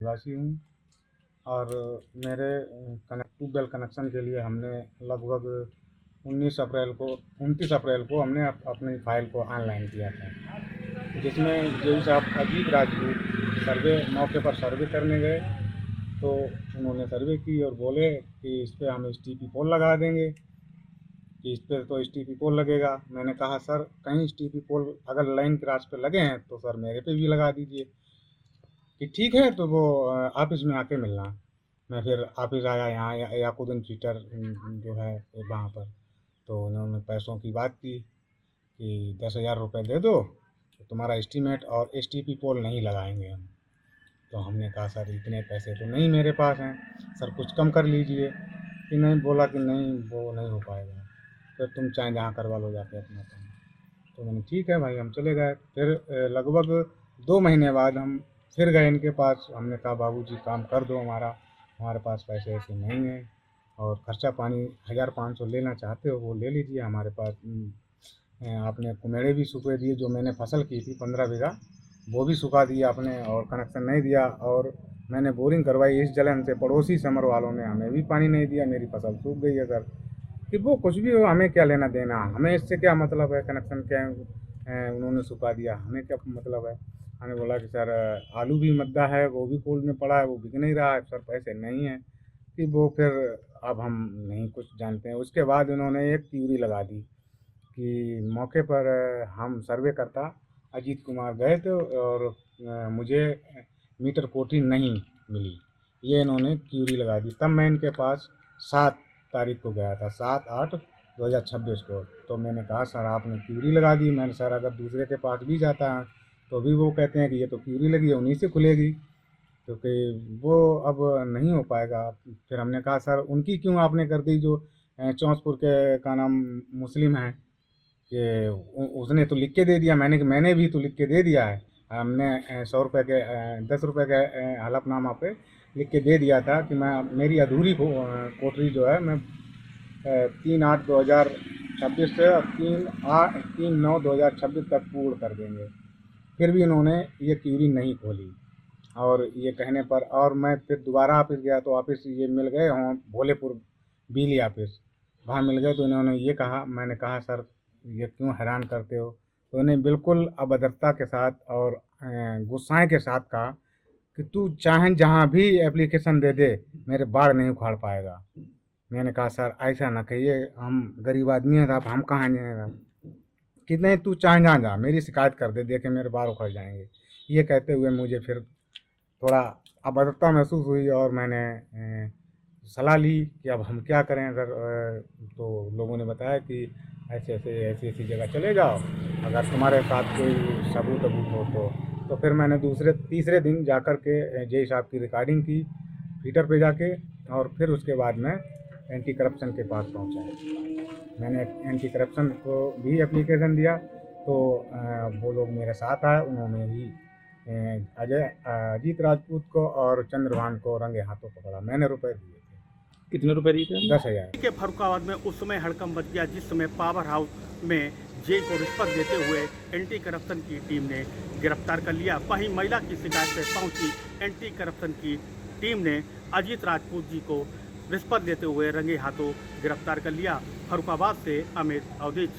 निवासी हूँ और मेरे ट्यूबवेल कनेक्शन के लिए हमने लगभग 29 अप्रैल को हमने अपनी फाइल को ऑनलाइन किया था, जिसमें जेई साहब अजीत राजपूत मौके पर सर्वे करने गए। तो उन्होंने सर्वे की और बोले कि इस पर हम एसटीपी पोल लगा देंगे, कि इस पर तो एसटीपी पोल लगेगा। मैंने कहा सर कहीं एसटीपी पोल अगर लाइन क्रॉस पे लगे हैं तो सर मेरे पे भी लगा दीजिए। कि ठीक है, तो वो ऑफिस में आके मिलना। मैं फिर ऑफिस आया यहाँ याकुदन फीटर जो है वहाँ पर। तो उन्होंने पैसों की बात की कि 10,000 रुपये दे दो तो तुम्हारा एस्टीमेट और एसटीपी पोल नहीं लगाएंगे हम। तो हमने कहा सर इतने पैसे तो नहीं मेरे पास हैं, सर कुछ कम कर लीजिए। कि नहीं, बोला कि नहीं वो नहीं हो पाएगा, फिर तुम चाहे जहाँ करवा लो जाके अपना काम। तो मैंने ठीक है भाई, हम चले गए। फिर लगभग 2 महीने बाद हम फिर गए इनके पास। हमने कहा बाबूजी काम कर दो हमारा, हमारे पास पैसे ऐसे नहीं हैं और खर्चा पानी 1,500 लेना चाहते हो वो ले लीजिए हमारे पास। आपने कुमेड़े भी सूखे दिए, जो मैंने फसल की थी 15 बीघा वो भी सुखा दिया आपने और कनेक्शन नहीं दिया। और मैंने बोरिंग करवाई इस जलन से, पड़ोसी समर वालों ने हमें भी पानी नहीं दिया, मेरी फसल सूख गई है सर। कि वो कुछ भी हो, हमें क्या लेना देना, हमें इससे क्या मतलब है, कनेक्शन क्या है, उन्होंने सुखा दिया, हमें क्या मतलब है। हमने बोला कि सर आलू भी मद्दा है, वो भी कोल्ड में पड़ा है, वो बिक नहीं रहा है सर, पैसे नहीं हैं। कि वो फिर अब हम नहीं कुछ जानते हैं। उसके बाद उन्होंने एक थ्योरी लगा दी कि मौके पर हम सर्वे करता अजीत कुमार गए थे और मुझे मीटर कोठी नहीं मिली। ये इन्होंने क्यूरी लगा दी। तब मैं इनके पास 7 तारीख को गया था, 7/8/2026 को। तो मैंने कहा सर आपने क्यूरी लगा दी। मैंने सर अगर दूसरे के पास भी जाता है तो भी वो कहते हैं कि ये तो क्यूरी लगी है, उन्हीं से खुलेगी, क्योंकि वो अब नहीं हो पाएगा। फिर हमने कहा सर उनकी क्यों आपने कर दी, जो चौंसपुर के का नाम मुस्लिम है, कि उसने तो लिख के दे दिया। मैंने भी तो लिख के दे दिया है। हमने 100 रुपये के 10 रुपये के हलफनामा पे लिख के दे दिया था कि मैं मेरी अधूरी कोठरी जो है मैं 3/8/2026 से 3/9/2026 तक पूर्ण कर देंगे। फिर भी इन्होंने ये क्यूरी नहीं खोली। और ये कहने पर और मैं फिर दोबारा ऑफिस गया तो ऑफिस ये मिल गए हों भोलेपुर बिजली ऑफिस, वहाँ मिल गए। तो इन्होंने ये कहा, मैंने कहा सर ये क्यों हैरान करते हो। तो इन्हें बिल्कुल अभद्रता के साथ और गुस्साए के साथ कहा कि तू चाहे जहाँ भी एप्लीकेशन दे दे, मेरे बाढ़ नहीं उखाड़ पाएगा। मैंने कहा सर ऐसा ना कहिए, हम गरीब आदमी हैं साहब, हम कहाँ जाएगा। कि नहीं तू चाहे जहाँ जा, मेरी शिकायत कर दे, देखे मेरे बाल उखड़ जाएंगे। ये कहते हुए मुझे फिर थोड़ा अभद्रता महसूस हुई और मैंने सलाह ली कि अब हम क्या करें। अगर तो लोगों ने बताया कि ऐसे ऐसे ऐसी ऐसी जगह चले जाओ, अगर तुम्हारे साथ कोई सबूत अबूत हो तो फिर मैंने दूसरे तीसरे दिन जाकर के जेई साहब की रिकॉर्डिंग की फीटर पे जाके। और फिर उसके बाद मैं एंटी करप्शन के पास पहुंचा। मैंने एंटी करप्शन को भी एप्लीकेशन दिया। तो वो लोग मेरे साथ आए, उन्होंने ही अजीत राजपूत को और चंद्रभान को रंगे हाथों पकड़ा। मैंने रुपए दिए थे। कितने रुपए दिए थे? 10,000। के फर्रुखाबाद में उस समय हड़कंप मच गया जिस समय पावर हाउस में जेई को रिश्वत देते हुए एंटी करप्शन की टीम ने गिरफ्तार कर लिया। वहीं महिला की शिकायत पर पहुंची एंटी करप्शन की टीम ने अजीत राजपूत जी को रिश्वत देते हुए रंगे हाथों गिरफ्तार कर लिया। फर्रुखाबाद से अमित अवधेश।